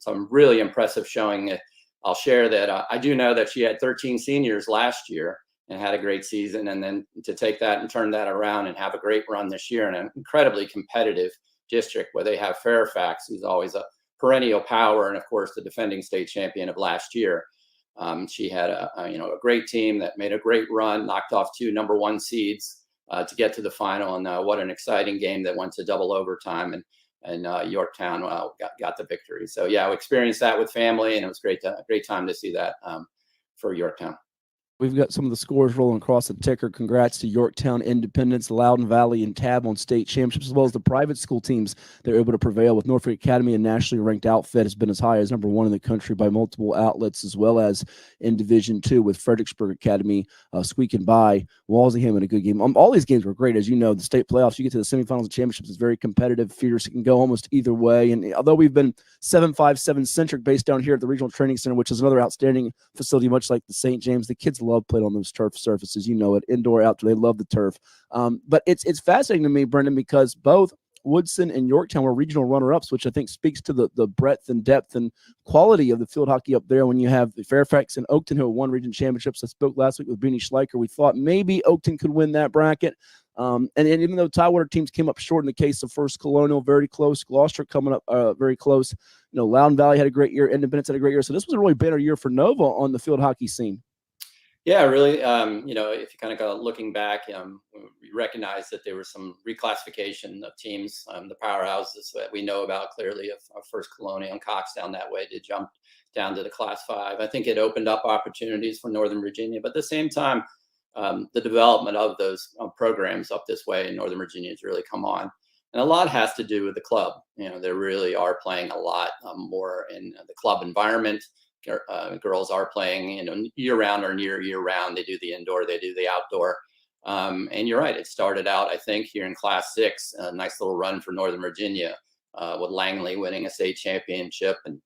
Some really impressive showing. I'll share that I do know that she had 13 seniors last year and had a great season. And then to take that and turn that around and have a great run this year in an incredibly competitive district where they have Fairfax, who's always a perennial power, and of course the defending state champion of last year. She had a great team that made a great run, knocked off 2 number 1 seeds to get to the final. And what an exciting game that went to double overtime. And Yorktown got the victory. So yeah, we experienced that with family, and it was great time to see that for Yorktown. We've got some of the scores rolling across the ticker. Congrats to Yorktown, Independence, Loudoun Valley, and Tabb on state championships, as well as the private school teams that are able to prevail with Norfolk Academy, a nationally ranked outfit, has been as high as number 1 in the country by multiple outlets, as well as in Division 2 with Fredericksburg Academy squeaking by Walsingham in a good game. All these games were great. As you know, the state playoffs, you get to the semifinals and championships, it's very competitive. Feeders can go almost either way. And although we've been 757 centric based down here at the Regional Training Center, which is another outstanding facility, much like the St. James, the kids love playing on those turf surfaces. It, indoor, outdoor, they love the turf. But it's fascinating to me, Brendan, because both Woodson and Yorktown were regional runner-ups, which I think speaks to the breadth and depth and quality of the field hockey up there. When you have Fairfax and Oakton, who won region championships. I spoke last week with Beanie Schleicher. We thought maybe Oakton could win that bracket. And even though Tidewater teams came up short in the case of First Colonial, very close, Gloucester coming up very close. Loudoun Valley had a great year, Independence had a great year. So this was a really banner year for Nova on the field hockey scene. Yeah, really. If you kind of go looking back, we recognize that there was some reclassification of teams. The powerhouses that we know about clearly of First Colonial and Cox down that way did jump down to the Class 5. I think it opened up opportunities for Northern Virginia, but at the same time, the development of those programs up this way in Northern Virginia has really come on. And a lot has to do with the club. They really are playing a lot more in the club environment. Girls are playing, year-round or near year-round. They do the indoor, they do the outdoor. And you're right. It started out, I think, here in Class 6, a nice little run for Northern Virginia with Langley winning a state championship. And,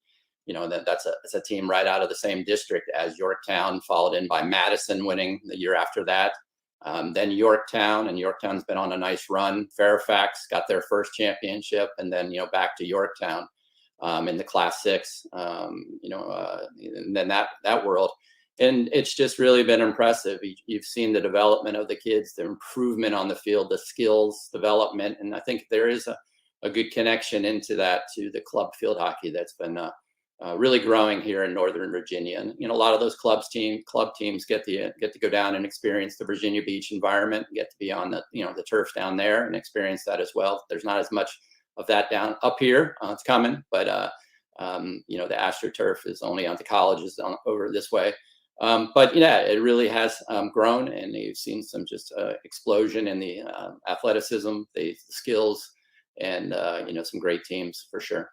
that's a team right out of the same district as Yorktown, followed in by Madison winning the year after that. Then Yorktown, and Yorktown's been on a nice run. Fairfax got their first championship, and then, back to Yorktown. In the Class 6, and then that world. And it's just really been impressive. You've seen the development of the kids, the improvement on the field, the skills development. And I think there is a good connection into that to the club field hockey that's been really growing here in Northern Virginia. And, a lot of those club teams get to go down and experience the Virginia Beach environment, get to be on the turf down there and experience that as well. There's not as much of that down up here. It's coming, but the AstroTurf is only on the colleges over this way. But yeah, it really has grown, and you've seen some just explosion in the athleticism, the skills, and some great teams for sure.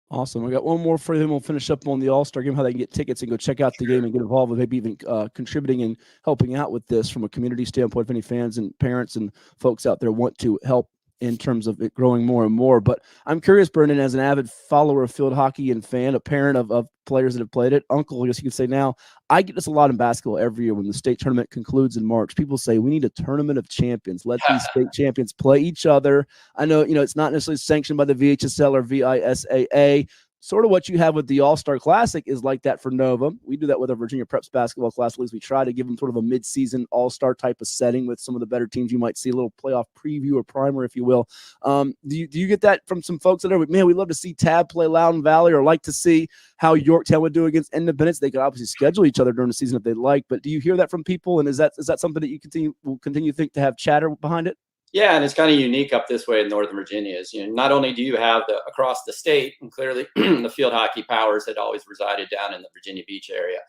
Awesome. We got one more for you, then we'll finish up on the All-Star game, how they can get tickets and go check out the game and get involved with maybe even contributing and helping out with this from a community standpoint. If any fans and parents and folks out there want to help in terms of it growing more and more. But I'm curious, Brendan, as an avid follower of field hockey and fan, a parent of players that have played it, uncle, I guess you could say now, I get this a lot in basketball every year when the state tournament concludes in March. People say, we need a tournament of champions. Let these state champions play each other. I know, it's not necessarily sanctioned by the VHSL or VISAA. Sort of what you have with the All-Star Classic is like that for Nova. We do that with our Virginia Preps basketball class. At least we try to give them sort of a mid-season All-Star type of setting with some of the better teams. You might see a little playoff preview or primer, if you will. Do you get that from some folks that are, man, we'd love to see Tabb play Loudoun Valley, or like to see how Yorktown would do against Independence? They could obviously schedule each other during the season if they'd like, but do you hear that from people? And is that something that you will continue to think to have chatter behind it? Yeah, and it's kind of unique up this way in Northern Virginia. Is not only do you have across the state, and clearly the field hockey powers had always resided down in the Virginia Beach area.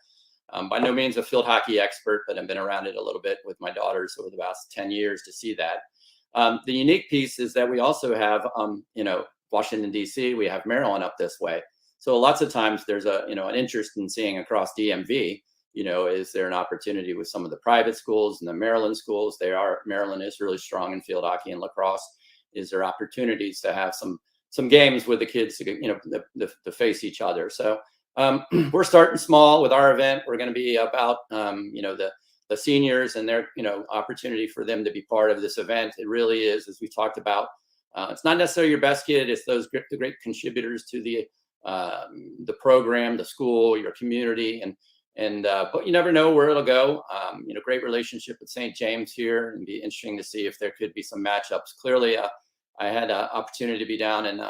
By no means a field hockey expert, but I've been around it a little bit with my daughters over the past 10 years to see that. The unique piece is that we also have, Washington, D.C., we have Maryland up this way. So lots of times there's an interest in seeing across DMV, is there an opportunity with some of the private schools and the Maryland schools? Maryland is really strong in field hockey and lacrosse. Is there opportunities to have some games with the kids to face each other? So we're starting small with our event. We're going to be about the seniors and their opportunity for them to be part of this event. It really is, as we talked about. It's not necessarily your best kid. It's the great contributors to the program, the school, your community, but you never know where it'll go. Great relationship with St. James here, and be interesting to see if there could be some matchups. Clearly, I had an opportunity to be down in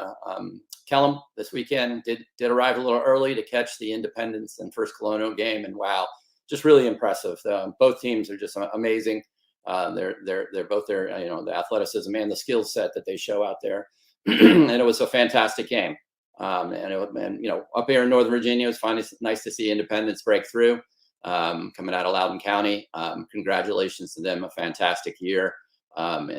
Kellam this weekend. Did arrive a little early to catch the Independence and First Colonial game, and wow, just really impressive. Both teams are just amazing. They're both there. The athleticism and the skill set that they show out there, and it was a fantastic game. Up here in Northern Virginia, it was nice to see Independence break through, coming out of Loudoun County. Congratulations to them, a fantastic year. Some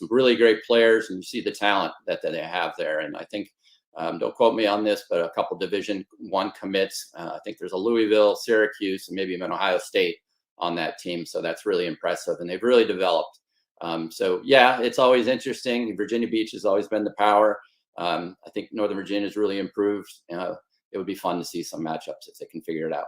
really great players, and you see the talent that they have there. And I think, don't quote me on this, but a couple Division I commits. I think there's a Louisville, Syracuse, and maybe even Ohio State on that team. So that's really impressive, and they've really developed. It's always interesting. Virginia Beach has always been the power. I think Northern Virginia has really improved. It would be fun to see some matchups if they can figure it out.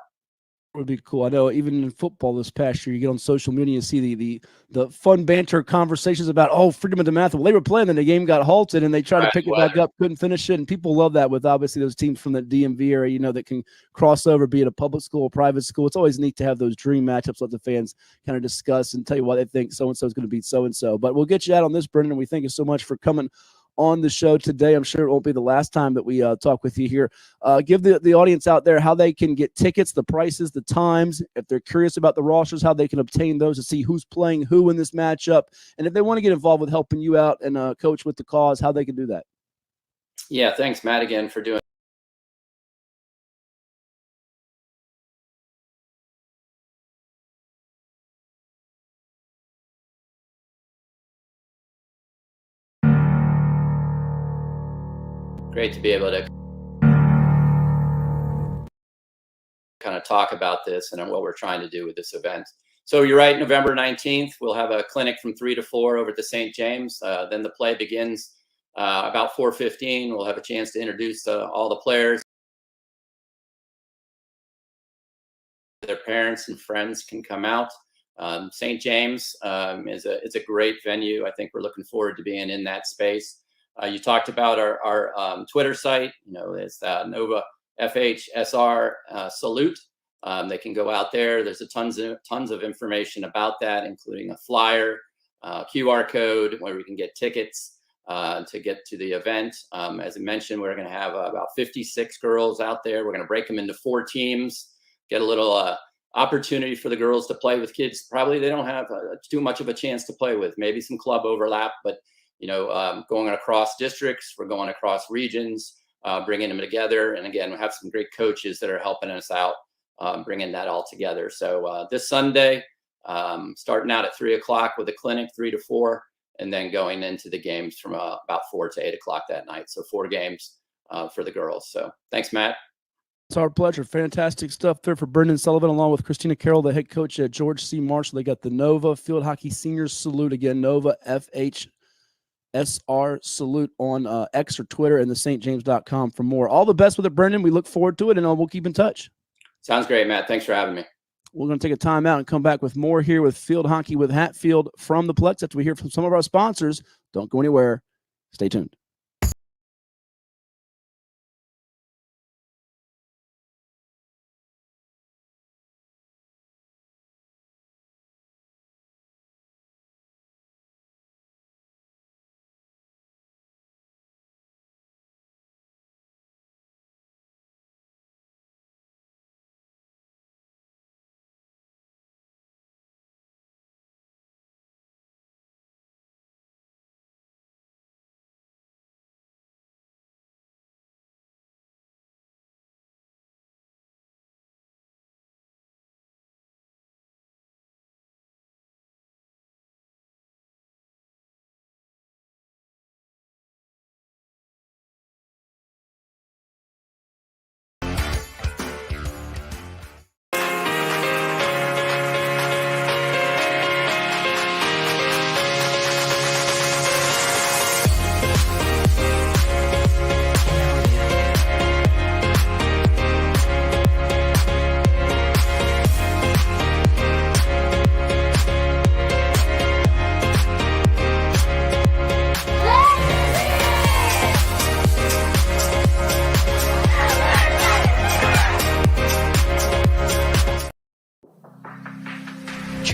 It would be cool. I know even in football this past year, you get on social media and see the fun banter conversations about, freedom of the math. Well, they were playing, and the game got halted, and they tried to pick it back up, couldn't finish it. And people love that with obviously those teams from the DMV area, that can cross over, be it a public school or private school. It's always neat to have those dream matchups, let the fans kind of discuss and tell you why they think so-and-so is going to beat so-and-so. But we'll get you out on this, Brendan, and we thank you so much for coming on the show today. I'm sure it won't be the last time that we talk with you here. Give the audience out there how they can get tickets, the prices, the times, if they're curious about the rosters, how they can obtain those to see who's playing who in this matchup, and if they want to get involved with helping you out and coach with the cause, how they can do that. Yeah, thanks, Matt, again for doing great to be able to kind of talk about this and what we're trying to do with this event. So you're right, November 19th, we'll have a clinic from 3 to 4 over at the St. James. Then the play begins about 4:15. We'll have a chance to introduce all the players. Their parents and friends can come out. St. James is a great venue. I think we're looking forward to being in that space. You talked about our Twitter site. It's Nova FHSR Salute. They can go out there. There's tons of information about that, including a flyer, QR code where we can get tickets to get to the event. As I mentioned, we're going to have about 56 girls out there. We're going to break them into 4 teams, get a little opportunity for the girls to play with kids. Probably they don't have too much of a chance to play with, maybe some club overlap, but going across districts, we're going across regions, bringing them together. And again, we have some great coaches that are helping us out, bringing that all together. So this Sunday, starting out at 3 o'clock with a clinic, 3 to 4, and then going into the games from about 4 to 8 o'clock that night. So 4 games for the girls. So thanks, Matt. It's our pleasure. Fantastic stuff there for Brendan Sullivan, along with Christina Carroll, the head coach at George C. Marshall. They got the Nova Field Hockey Seniors Salute again, Nova FHSR Salute on X or Twitter, and the stjames.com for more. All the best with it, Brendan. We look forward to it, and we'll keep in touch. Sounds great, Matt. Thanks for having me. We're going to take a time out and come back with more here with Field Hockey with Hatfield from the Plex after we hear from some of our sponsors. Don't go anywhere. Stay tuned.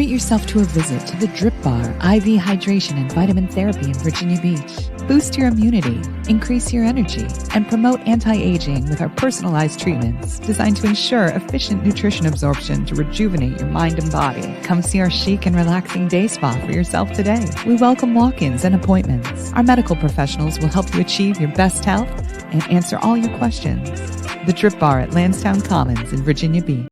Treat yourself to a visit to the Drip Bar IV Hydration and Vitamin Therapy in Virginia Beach. Boost your immunity, increase your energy, and promote anti-aging with our personalized treatments designed to ensure efficient nutrition absorption to rejuvenate your mind and body. Come see our chic and relaxing day spa for yourself today. We welcome walk-ins and appointments. Our medical professionals will help you achieve your best health and answer all your questions. The Drip Bar at Lansdowne Commons in Virginia Beach.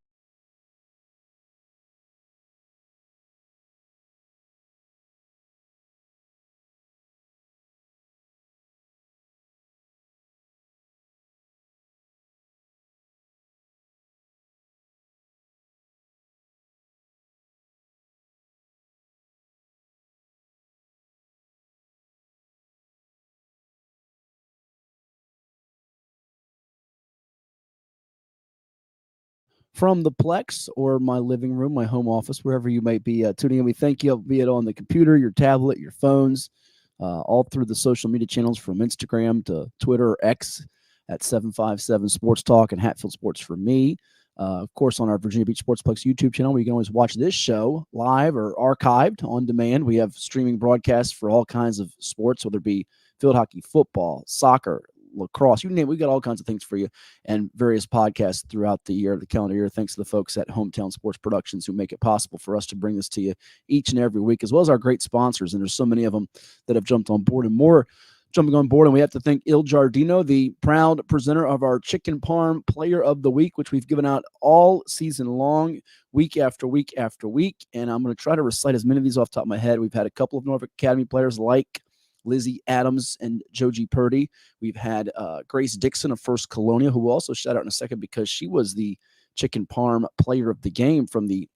From the Plex or my living room, my home office, wherever you might be tuning in, we thank you, be it on the computer, your tablet, your phones, all through the social media channels from Instagram to Twitter or X at 757 Sports Talk and Hatfield Sports for me. Of course, on our Virginia Beach Sportsplex YouTube channel, where you can always watch this show live or archived on demand. We have streaming broadcasts for all kinds of sports, whether it be field hockey, football, soccer, lacrosse, you name it. We got all kinds of things for you, and various podcasts throughout the year, the calendar year. Thanks to the folks at Hometown Sports Productions who make it possible for us to bring this to you each and every week, as well as our great sponsors. And there's so many of them that have jumped on board and more jumping on board. And we have to thank Il Giardino, the proud presenter of our Chicken Parm Player of the Week, which we've given out all season long, week after week after week. And I'm going to try to recite as many of these off the top of my head. We've had a couple of Norfolk Academy players like Lizzie Adams and Joji Purdy. We've had Grace Dixon of First Colonial, who we'll also shout out in a second because she was the Chicken Parm Player of the Game from the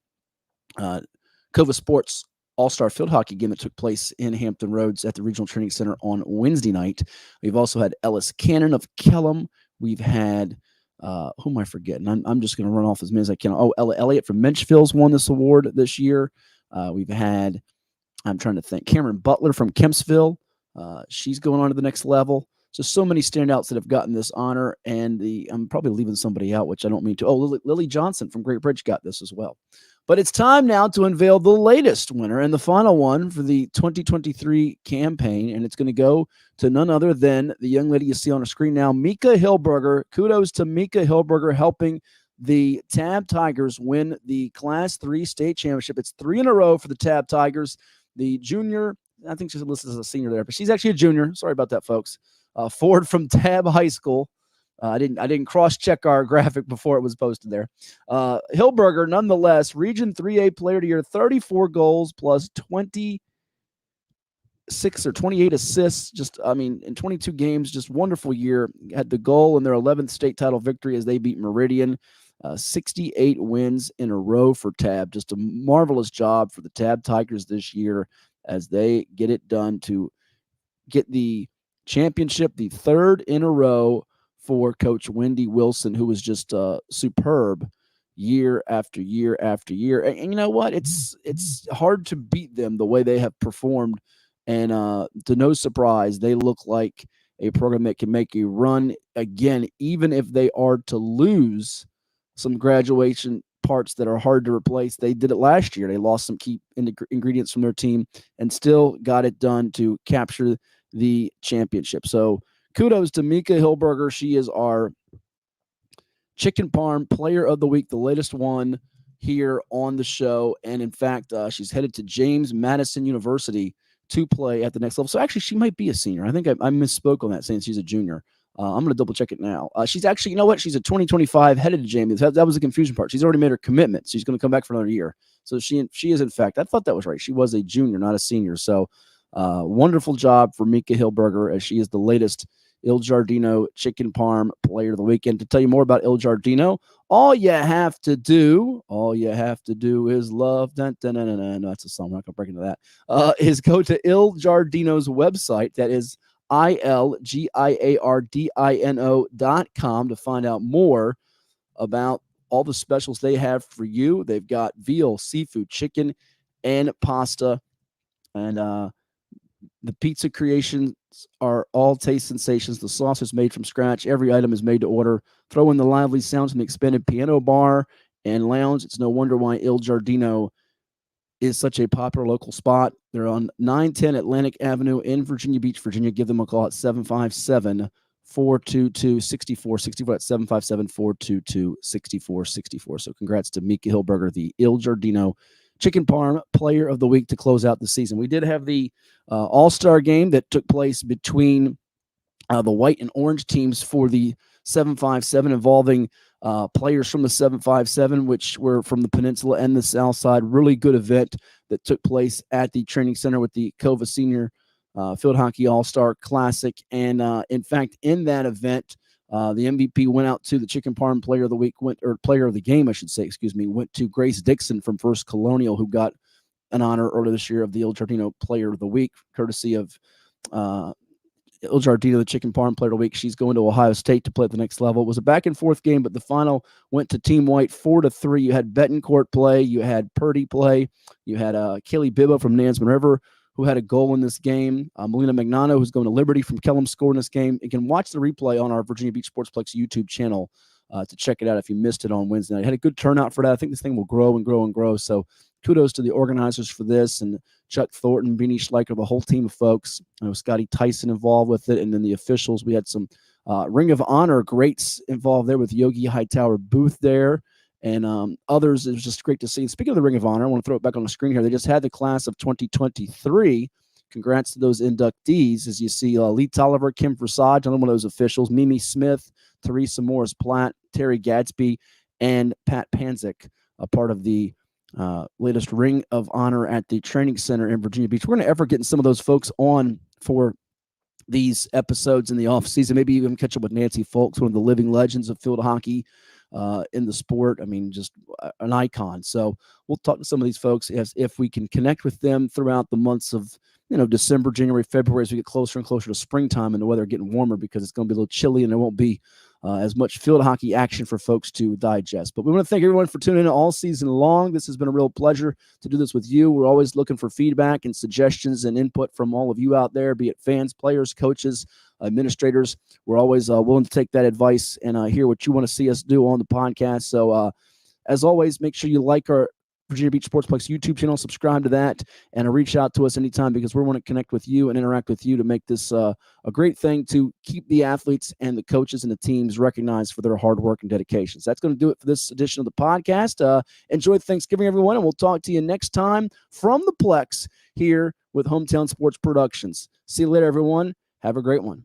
Cova Sports All-Star Field Hockey game that took place in Hampton Roads at the Regional Training Center on Wednesday night. We've also had Ellis Cannon of Kellum. We've had, who am I forgetting? I'm just going to run off as many as I can. Oh, Ella Elliott from Menchfield's won this award this year. We've had, I'm trying to think, Cameron Butler from Kempsville. She's going on to the next level. So many standouts that have gotten this honor, and I'm probably leaving somebody out, which I don't mean to. Oh, Lily Johnson from Great Bridge got this as well. But it's time now to unveil the latest winner and the final one for the 2023 campaign, and it's going to go to none other than the young lady you see on the screen now, Mika Hillberger. Kudos to Mika Hillberger helping the Tabb Tigers win the Class 3 state championship. It's 3 in a row for the Tabb Tigers. The junior, I think she's listed as a senior there, but she's actually a junior. Sorry about that, folks. Ford from Tabb High School. I didn't cross-check our graphic before it was posted there. Hillberger, nonetheless, Region 3A Player of the Year, 34 goals plus 26 or 28 assists. Just, in 22 games, just wonderful year. Had the goal in their 11th state title victory as they beat Meridian. 68 wins in a row for Tabb. Just a marvelous job for the Tabb Tigers this year as they get it done to get the championship, the 3rd in a row for Coach Wendy Wilson, who was just superb year after year after year. And you know what? It's hard to beat them the way they have performed. And to no surprise, they look like a program that can make a run again, even if they are to lose some graduation parts that are hard to replace. They did it last year. They lost some key ingredients from their team and still got it done to capture the championship. So kudos to Mika Hillberger. She is our Chicken Parm Player of the Week, the latest one here on the show. And in fact, she's headed to James Madison University to play at the next level. So actually, she might be a senior. I think I misspoke on that, saying she's a junior. I'm going to double check it now. She's actually, you know what? She's a 2025 headed to James. That was the confusion part. She's already made her commitment. She's going to come back for another year. So she is, in fact, I thought that was right. She was a junior, not a senior. So wonderful job for Mika Hillberger, as she is the latest Il Giardino Chicken Parm Player of the Weekend. To tell you more about Il Giardino, all you have to do is love. Dun, dun, dun, dun, dun. No, that's a song. I'm not going to break into that. Is go to Il Giardino's website. That is ILGIARDINO.com to find out more about all the specials they have for you. They've got veal, seafood, chicken, and pasta. And the pizza creations are all taste sensations. The sauce is made from scratch. Every item is made to order. Throw in the lively sounds from the expanded piano bar and lounge. It's no wonder why Il Giardino is such a popular local spot. They're on 910 Atlantic Avenue in Virginia Beach, Virginia. Give them a call at 757-422-6464. That's 757-422-6464. So congrats to Mika Hilberger, the Il Giardino Chicken Parm Player of the Week to close out the season. We did have the All-Star game that took place between the white and orange teams for the 757, involving players from the 757, which were from the peninsula and the south side. Really good event that took place at the training center with the Cova Senior Field Hockey All-Star Classic. And in fact, in that event, the MVP went out to the Chicken Parm Player of the Week, Player of the Game, I should say, went to Grace Dixon from First Colonial, who got an honor earlier this year of the Il Giardino Player of the Week, courtesy of Il Giardino, the Chicken Parm Player of the Week. She's going to Ohio State to play at the next level. It was a back-and-forth game, but the final went to Team White 4-3. You had Betancourt play. You had Purdy play. You had Kaylee Bibbo from Nansemond River, who had a goal in this game. Melina Magnano, who's going to Liberty from Kellum, scored in this game. You can watch the replay on our Virginia Beach Sportsplex YouTube channel to check it out if you missed it on Wednesday night. Had a good turnout for that. I think this thing will grow and grow and grow. So kudos to the organizers for this, and Chuck Thornton, Beanie Schleicher, the whole team of folks. Scotty Tyson involved with it, and then the officials. We had some Ring of Honor greats involved there with Yogi Hightower Booth there, and others. It was just great to see. And speaking of the Ring of Honor, I want to throw it back on the screen here. They just had the class of 2023. Congrats to those inductees. As you see, Lee Tolliver, Kim Forsage, another one of those officials, Mimi Smith, Teresa Morris-Platt, Terry Gadsby, and Pat Panzik, a part of the latest Ring of Honor at the training center in Virginia Beach. We're going to effort getting some of those folks on for these episodes in the off season. Maybe even catch up with Nancy Folks, one of the living legends of field hockey in the sport. I mean, just an icon. So we'll talk to some of these folks if we can connect with them throughout the months of December, January, February, as we get closer and closer to springtime and the weather getting warmer, because it's going to be a little chilly and there won't be as much field hockey action for folks to digest. But we want to thank everyone for tuning in all season long. This has been a real pleasure to do this with you. We're always looking for feedback and suggestions and input from all of you out there, be it fans, players, coaches, administrators. We're always willing to take that advice and hear what you want to see us do on the podcast. So as always, make sure you like our Virginia Beach Sportsplex YouTube channel, subscribe to that, and reach out to us anytime, because we want to connect with you and interact with you to make this a great thing to keep the athletes and the coaches and the teams recognized for their hard work and dedication. So that's going to do it for this edition of the podcast. Enjoy Thanksgiving, everyone, and we'll talk to you next time from the Plex here with Hometown Sports Productions. See you later, everyone. Have a great one.